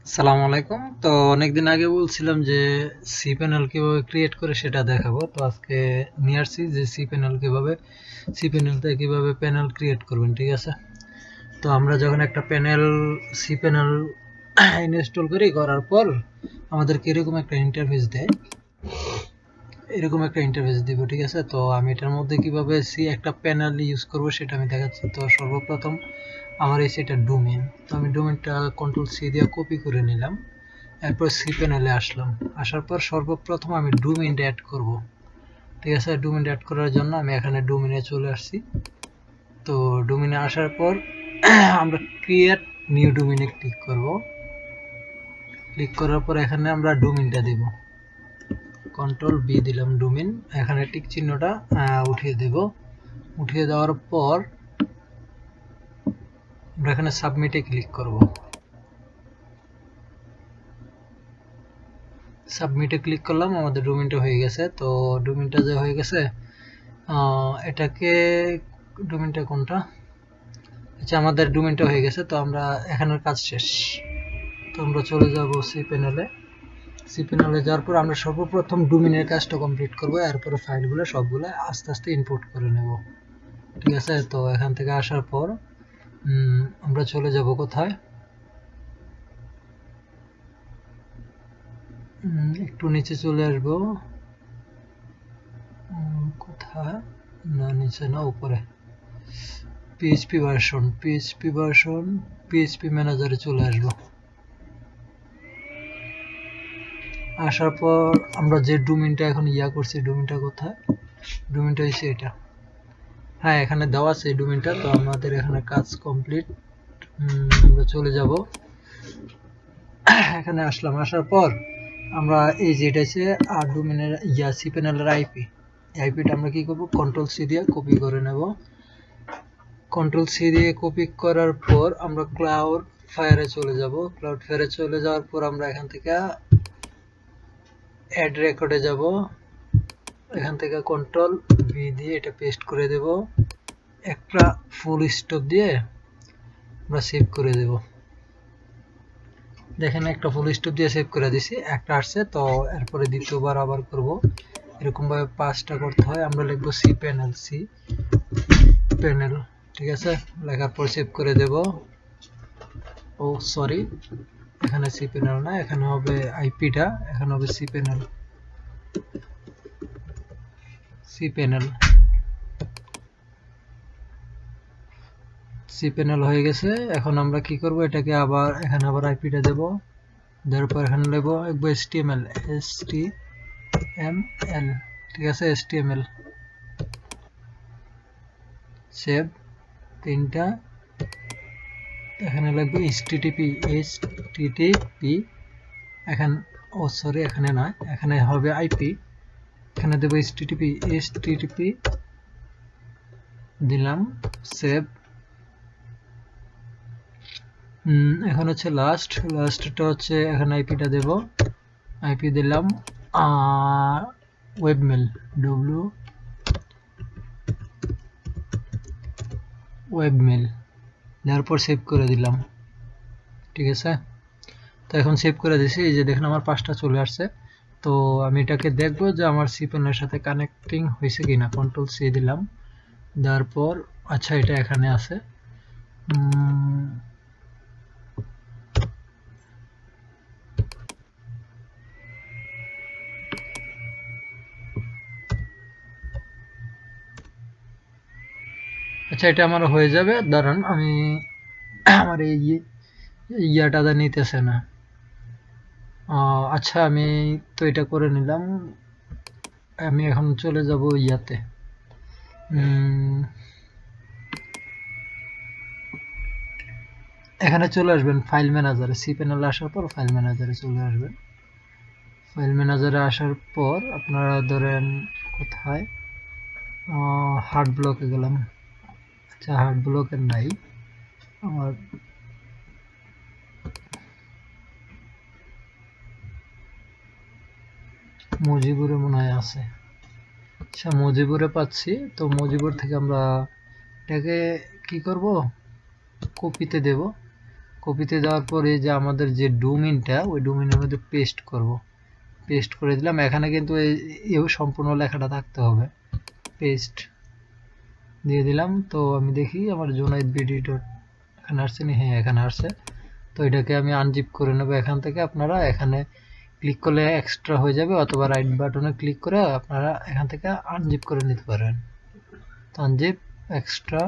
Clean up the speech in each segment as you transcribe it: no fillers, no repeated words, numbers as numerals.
আসসালামু আলাইকুম। তো অনেকদিন আগে বলছিলাম যে সি প্যানেল কিভাবে ক্রিয়েট করে সেটা দেখাবো। তো আজকে নিয়ে আসছি যে সি প্যানেলতে কিভাবে প্যানেল ক্রিয়েট করবেন। ঠিক আছে, তো আমরা যখন একটা সি প্যানেল ইনস্টল করার পর আমাদেরকে এরকম একটা ইন্টারফেস দিব। ঠিক আছে, তো আমি এটার মধ্যে কিভাবে একটা প্যানেল ইউজ করব সেটা আমি দেখাচ্ছি। তো সর্বপ্রথম আমার এই সেটা ডোমেইন, তো আমি ডোমেইনটা কন্ট্রোল সি দিয়ে কপি করে নিলাম। এরপর সি প্যানেলে আসলাম। আসার পর সর্বপ্রথম আমি ডোমেইন অ্যাড করব। ঠিক আছে, ডোমেইন অ্যাড করার জন্য আমি এখানে ডোমেইনে চলে আসছি। তো ডোমেইনে আসার পর আমরা ক্রিয়েট নিউ ডোমেইনে ক্লিক করব। ক্লিক করার পর এখানে আমরা ডোমেইনটা দেব, কন্ট্রোল বি দিলাম ডোমেইন। এখানে টিক চিহ্নটা উঠিয়ে দেব। উঠিয়ে দেওয়ার পর আমরা এখানে সাবমিটে ক্লিক করব। সাবমিটে ক্লিক করলাম, আমাদের ডোমেইনটা হয়ে গেছে। তো ডোমেইনটা যে হয়ে গেছে, এটাকে ডোমেইনটা কোনটা, আচ্ছা আমাদের ডোমেইনটা হয়ে গেছে। তো আমরা এখানের কাজ শেষ। তো আমরা চলে যাব সি প্যানেলে। সি প্যানেলে যাওয়ার পর আমরা সর্বপ্রথম ডোমেইনের কাজটা কমপ্লিট করব। এরপরে ফাইলগুলো সবগুলো আস্তে আস্তে ইম্পোর্ট করে নেব। ঠিক আছে, তো এখান থেকে আসার পর আমরা চলে যাব কোথায়, একটু নিচে চলে আসব। কোথায়, না নিচে না, উপরে পিএইচপি ম্যানেজারে চলে আসব। আসার পর আমরা যে ডোমেইনটা এখন করছি, ডোমেইনটা কোথায়, ডোমেইনটা হচ্ছে এটা। হ্যাঁ, এখানে দেওয়া আছে এই ডোমেইনটা। তো আমাদের এখানে কাজ কমপ্লিট। আমরা চলে যাব, এখানে আসলাম। আসার পর আমরা এই যে এটা হচ্ছে ডোমেইনের সি প্যানেলের আইপিটা আমরা কি করব, কন্ট্রোল সি দিয়ে কপি করে নেব। কন্ট্রোল সি দিয়ে কপি করার পর আমরা ক্লাউড ফায়ারে চলে যাব। ক্লাউড ফায়ারে চলে যাওয়ার পর আমরা এখান থেকে অ্যাড রেকর্ডে যাব। এখান থেকে কন্ট্রোল ভি দিয়ে এটা পেস্ট করে দেব। একটা ফুল স্টপ দিয়ে আমরা সেভ করে দেব। দেখেন একটা ফুল স্টপ দিয়ে সেভ করে দিছি, একটা আসছে। তো এরপরে দ্বিতীয়বার আবার করব, এরকম ভাবে 5টা করতে হয়। আমরা লিখবো সি প্যানেল। ঠিক আছে, লেখার পর সেভ করে দেব। ও সরি, এখানে সি প্যানেল না, এখানে হবে আইপিটা, এখানে হবে সি প্যানেল হয়ে গেছে। এখন আমরা কি করব, এটাকে আবার এখানে আবার আইপিটা দেব। দেওয়ার পর এখানে নেব একবার এসটিএমএল। ঠিক আছে, এসটিএমএল সেভ। তিনটা এখানে লাগবে এইচটিটিপি। এখন ও সরি, এখানে না, এখানে হবে আইপি। এখানে দেব এইচটিটিপি দিলাম, সেভ। এখন হচ্ছে লাস্টটা হচ্ছে এখানে আইপিটা দেব। আইপি দিলাম ওয়েবমেল দেওয়ার পর সেভ করে দিলাম। ঠিক আছে, তো এখন সেভ করে দিছি। এই যে দেখেন আমার 5টা চলে আসছে। তো আমি এটাকে দেখবো যে আমার সি প্যানেলের সাথে কানেক্টিং হয়েছে কিনা। কন্ট্রোল সি দিলাম, দেওয়ার পর আচ্ছা এটা এখানে আছে। আচ্ছা এটা আমার হয়ে যাবে, দাঁড়ান আমি আমার এই ইয়াটা নিতেছে না। আচ্ছা আমি তো এটা করে নিলাম। আমি এখন চলে যাব ইয়াতে, এখানে চলে আসবেন ফাইল ম্যানেজারে। সি প্যানেলে আসার পর ফাইল ম্যানেজারে চলে আসবেন। ফাইল ম্যানেজারে আসার পর আপনারা ধরেন কোথায়, হার্ড ব্লকে গেলাম। আচ্ছা হার্ড ব্লকের নাই, আমার মজিবুরে মনে হয় আছে। আচ্ছা মজিবুরে পাচ্ছি। তো মজিবুর থেকে আমরা এটাকে কি করব, কপিতে দেব। কপিতে দেওয়ার পরে যে আমাদের যে ডোমেইনটা ওই ডোমেইনের মধ্যে পেস্ট করব, পেস্ট করে দিলাম। এখানে কিন্তু এই সম্পূর্ণ লেখাটা থাকতে হবে, পেস্ট দিয়ে দিলাম। তো আমি দেখি আমার জোনাইদ বিডি ডট এখানে আসছে না, হ্যাঁ এখানে আসছে। তো এটাকে আমি আনজিপ করে নেব এখান থেকে। আপনারা এখানে ক্লিক করলে এক্সট্রা হয়ে যাবে, অথবা রাইট বাটনে ক্লিক করে আপনারা এখান থেকে আনজিপ করে নিতে পারেন। তো আনজিপ এক্সট্রা,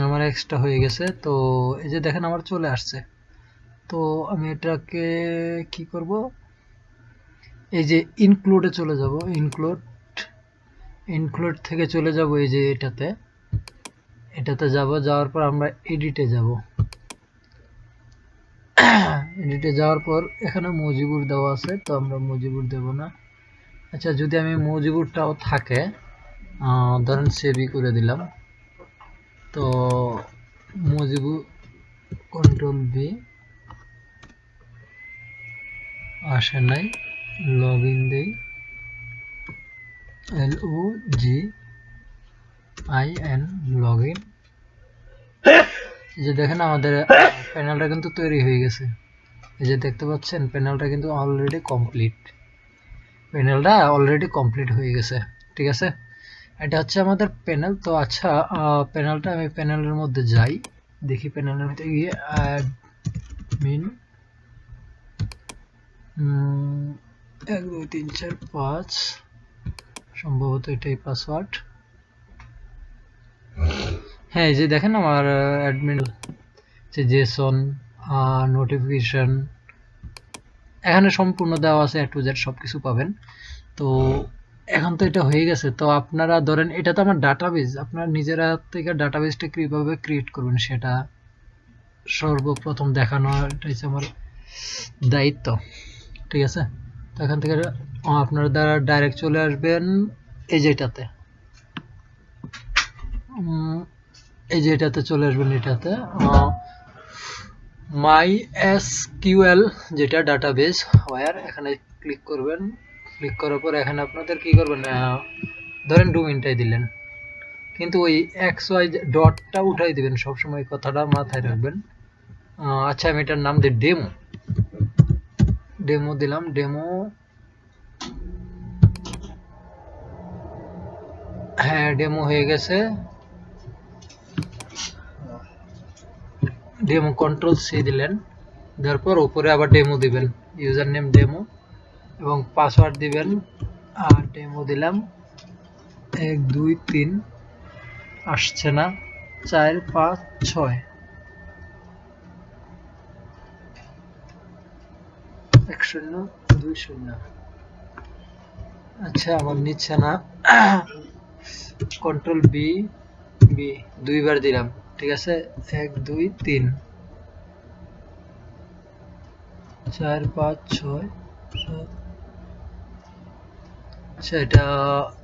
আমার এক্সট্রা হয়ে গেছে। তো এই যে দেখেন আমার চলে আসছে। তো আমি এটাকে কি করব, এই যে ইনক্লুডে চলে যাব, ইনক্লুড থেকে চলে যাব এই যে এটাতে যাব। যাওয়ার পর আমরা এডিটে যাব। এডিটে যাওয়ার পর এখানে মজিবুর দেওয়া আছে, তো আমরা মজিবুর দেব না। আচ্ছা, যদি আমি মজিবুরটাও থাকে, ধরেন সেভই করে দিলাম। তো মজিবুর কন্ট্রোল বি, আসে নাই, লগ ইন দেই, LOGIN, লগ ইন। যে দেখেন আমাদের প্যানেলটা কিন্তু তৈরি হয়ে গেছে। এই যে দেখতে পাচ্ছেন প্যানেলটা কিন্তু অলরেডি কমপ্লিট হয়ে গেছে। ঠিক আছে, এটা হচ্ছে আমাদের প্যানেল। তো আচ্ছা, প্যানেলটা আমি প্যানেলের মধ্যে যাই, দেখি প্যানেলের মধ্যে গিয়ে অ্যাডমিন 1 2 3 4 5, সম্ভবত এটাই পাসওয়ার্ড। হ্যাঁ, এই যে দেখেন আমার অ্যাডমিন যে জেসন নোটিফিকেশন এখানে সম্পূর্ণ দেওয়া আছে, A to Z সবকিছু পাবেন। তো এখন তো এটা হয়ে গেছে। তো আপনারা ধরেন এটা তো আমার ডাটাবেজ, আপনারা নিজেরা থেকে ডাটাবেজটা কিভাবে ক্রিয়েট করবেন সেটা সর্বপ্রথম দেখানো, এটা হচ্ছে আমার দায়িত্ব। ঠিক আছে, তো এখান থেকে আপনারা দ্বারা ডাইরেক্ট চলে আসবেন এই যেটাতে, চলে আসবেন এটাতে, মাই এসকিউএল যেটা ডাটাবেজ ওয়্যার, এখানে ক্লিক করবেন। ক্লিক করার পর এখানে আপনাদের কি করবেন, ধরেন ডোমেইনটাই দিলেন, কিন্তু ওই XY ডটটা উঠাই দিবেন, সবসময় কথাটা মাথায় রাখবেন। আচ্ছা, আমি এটার নাম দিই ডেমো দিলাম। হ্যাঁ, ডেমো হয়ে গেছে। ডেমো কন্ট্রোল সি দিলেন, দেওয়ার পর উপরে আবার ডেমো দিবেন, ইউজার নেম ডেমো এবং পাসওয়ার্ড দিবেন। আর ডেমো দিলাম 1 2 3, আসছে না, 4 5 6 1 0 2 0। আচ্ছা, আমার নিচ্ছে না, কন্ট্রোল বি দুইবার দিলাম। ঠিক আছে, 1 2 3 4 5 6 7। আচ্ছা, এটা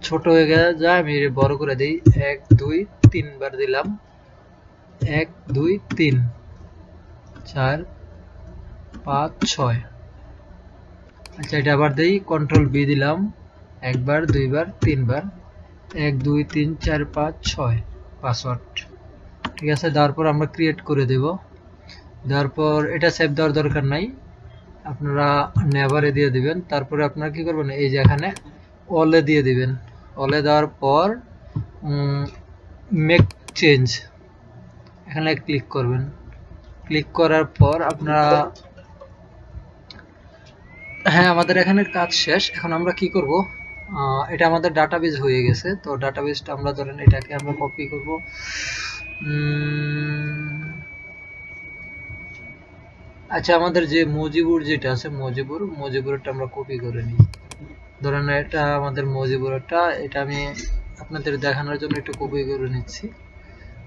ছোট হয়ে যায়, আমি বড় করে দিই। 1 2 3 বার দিলাম, 1 2 3 4 5 6। আচ্ছা, এটা আবার দেই, কন্ট্রোল বি দিলাম, একবার দুইবার তিনবার, 1 2 3 4 5 6 পাসওয়ার্ড। ঠিক আছে, দেওয়ার পর আমরা ক্রিয়েট করে দেব। দেওয়ার পর এটা সেভ দেওয়ার দরকার নাই, আপনারা নেভারে দিয়ে দিবেন। তারপরে আপনারা কি করবেন, এই যে এখানে অলে দিয়ে দিবেন। অলে দেওয়ার পর মেক চেঞ্জ এখানে ক্লিক করবেন। ক্লিক করার পর আপনারা, হ্যাঁ, আমাদের এখানে কাজ শেষ। এখন আমরা কি করব, এটা আমাদের ডাটাবেজ হয়ে গেছে। তো ডাটাবেজটা আমরা ধরেন এটাকে আমরা কপি করব। আচ্ছা, আমাদের যে মজিবুর যেটা আছে, মজিবুরটা আমরা কপি করে নিই। ধরেন এটা আমাদের মজিবুরটা, এটা আমি আপনাদের দেখানোর জন্য একটু কপি করে নিচ্ছি,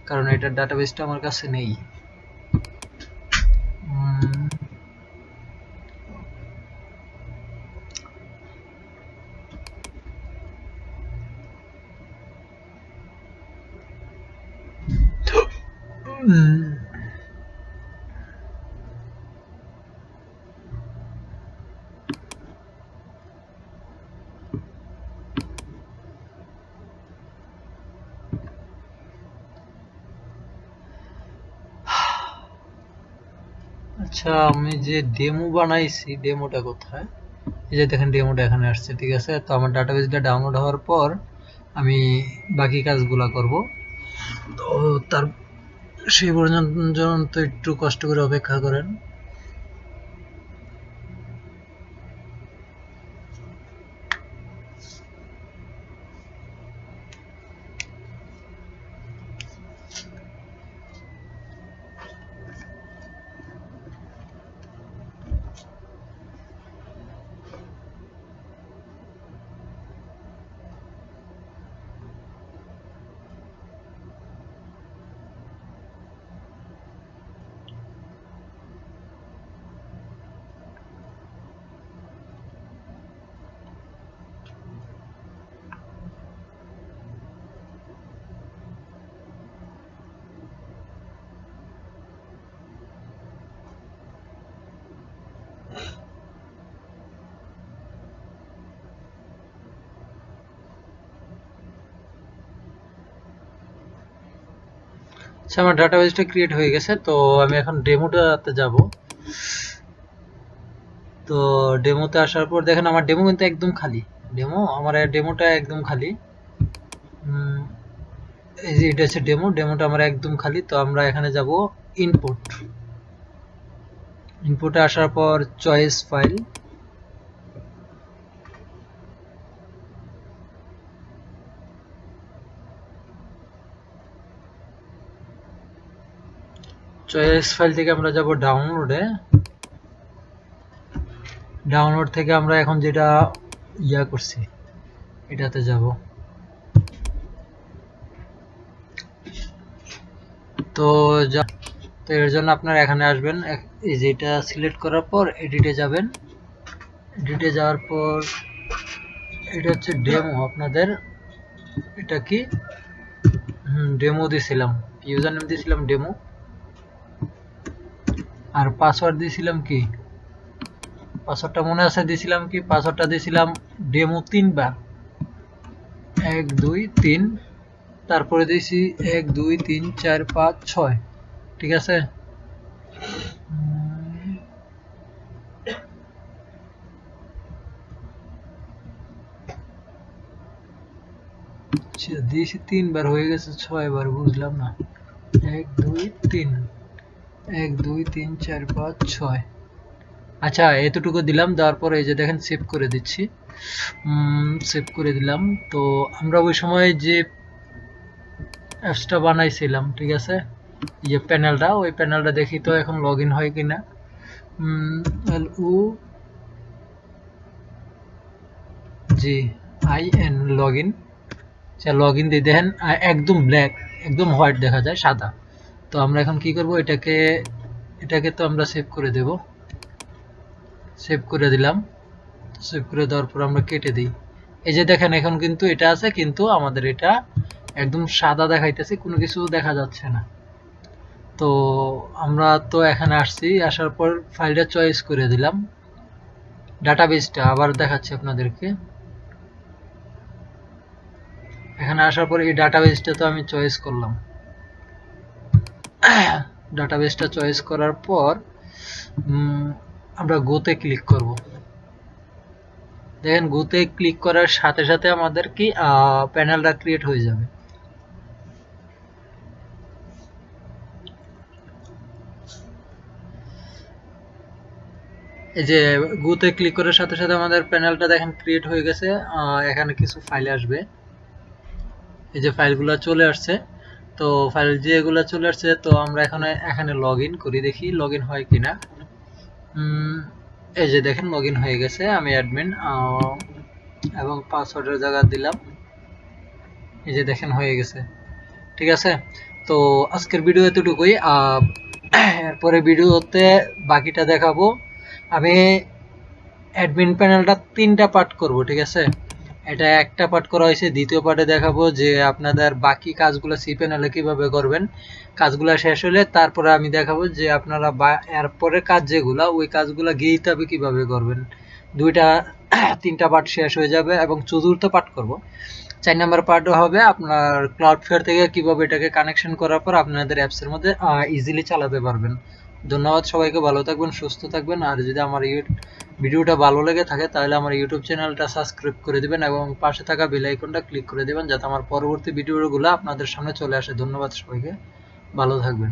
কারণ এটার ডাটাবেজটা আমার কাছে নেই। আচ্ছা, আমি যে ডেমো বানাইছি, ডেমোটা কোথায়? এই যে দেখেন ডেমোটা এখানে আসছে, ঠিক আছে। তো আমার ডাটাবেসটা ডাউনলোড হওয়ার পর আমি বাকি কাজগুলা করব। তো তার সেই পর্যন্ত একটু কষ্ট করে অপেক্ষা করেন। আচ্ছা, আমার ডাটাবেসটা ক্রিয়েট হয়ে গেছে। তো আমি এখন ডেমোটাতে যাব। তো ডেমোতে আসার পর দেখেন আমার ডেমো কিন্তু একদম খালি। আমার ডেমোটা একদম খালি। এই যে এটা হচ্ছে ডেমোটা আমার একদম খালি। তো আমরা এখানে যাব ইনপুটে আসার পর চয়েস ফাইল, চয়েস ফাইল থেকে আমরা যাব ডাউনলোড থেকে আমরা এখন যেটা করছি এটাতে যাব। তো তো এর জন্য আপনারা এখানে আসবেন, এই যে এটা সিলেক্ট করার পর এডিটে যাবেন। এডিটে যাওয়ার পর এটা হচ্ছে ডেমো, আপনাদের এটা কি ডেমো দিছিলাম, ইউজার নেম দিছিলাম ডেমো, আর পাসওয়ার্ড দিছিলাম কি, পাসওয়ার্ডটা মনে আছে দিছিলাম কি, পাসওয়ার্ডটা দিছিলাম ডেমো 3 বার, 1 2 3, তারপরে দিছি 1 2 3 4 5 6, ঠিক আছে। দিয়েছি 3 বার, হয়ে গেছে 6 বার, বুঝলাম না। 1 2 3, 1 2 3 4 5 6। আচ্ছা, এতটুকু দিলাম, দেওয়ার পরে এই যে দেখেন সেভ করে দিচ্ছি। সেভ করে দিলাম। তো আমরা ওই সময় যে অ্যাপসটা বানাইছিলাম, ঠিক আছে, এই যে প্যানেলটা, ওই প্যানেলটা দেখি তো এখন লগ ইন হয় কিনা। LOGIN log in, log in দিয়ে দেখেন একদম ব্ল্যাক, একদম হোয়াইট দেখা যায়, সাদা। তো আমরা এখন কি করব, এটাকে তো আমরা সেভ করে দেব। সেভ করে দিলাম। সেভ করে দেওয়ার পর আমরা কেটে দিই। এই যে দেখেন এখন কিন্তু এটা আছে, কিন্তু আমাদের এটা একদম সাদা দেখাইতেছে, কোনো কিছু দেখা যাচ্ছে না। তো আমরা তো এখানে আসছি, আসার পর ফাইলটা চয়েস করে দিলাম। ডাটাবেসটা আবার দেখাচ্ছি আপনাদেরকে। এখানে আসার পর এই ডাটাবেসটা তো আমি চয়েস করলাম। ডাটাবেসটা চয়েস করার পর আমরা গোতে ক্লিক করব। দেখেন গোতে ক্লিক করার সাথে সাথে আমাদের কি প্যানেলটা ক্রিয়েট হয়ে যাবে। এই যে গোতে ক্লিক করার সাথে সাথে আমাদের প্যানেলটা দেখেন ক্রিয়েট হয়ে গেছে। এখানে কিছু ফাইল আসবে, এই যে ফাইলগুলো চলে আসছে। তো ফাইল যেগুলো চলে আসছে, তো আমরা এখানে লগ ইন করি, দেখি লগ ইন হয় কিনা। এই যে দেখেন লগ ইন হয়ে গেছে, আমি অ্যাডমিন এবং পাসওয়ার্ডের জায়গা দিলাম। এই যে দেখেন হয়ে গেছে, ঠিক আছে। তো আজকের ভিডিও এতটুকুই। এরপরে ভিডিওতে বাকিটা দেখাবো। আমি অ্যাডমিন প্যানেলটা 3টা পার্ট করব, ঠিক আছে। এটা একটা পার্ট করা হয়েছে, দ্বিতীয় পার্টে দেখাবো যে আপনাদের বাকি কাজগুলো সি প্যানেলে কিভাবে করবেন। কাজগুলো শেষ হলে তারপরে আমি দেখাবো যে আপনারা এরপরে কাজ যেগুলো, ওই কাজগুলো গিটহাবে কিভাবে করবেন। 3টা পার্ট শেষ হয়ে যাবে এবং চতুর্থ পার্ট করব। 4 নাম্বার পার্টও হবে আপনার ক্লাউডফ্লেয়ার থেকে কিভাবে এটাকে কানেকশন করার পর আপনাদের অ্যাপসের মধ্যে ইজিলি চালাতে পারবেন। ধন্যবাদ সবাইকে, ভালো থাকবেন, সুস্থ থাকবেন। আর যদি আমার ভিডিওটা ভালো লেগে থাকে তাহলে আমার ইউটিউব চ্যানেলটা সাবস্ক্রাইব করে দিবেন এবং পাশে থাকা বেল আইকনটা ক্লিক করে দিবেন যাতে আমার পরবর্তী ভিডিওগুলো আপনাদের সামনে চলে আসে। ধন্যবাদ সবাইকে, ভালো থাকবেন।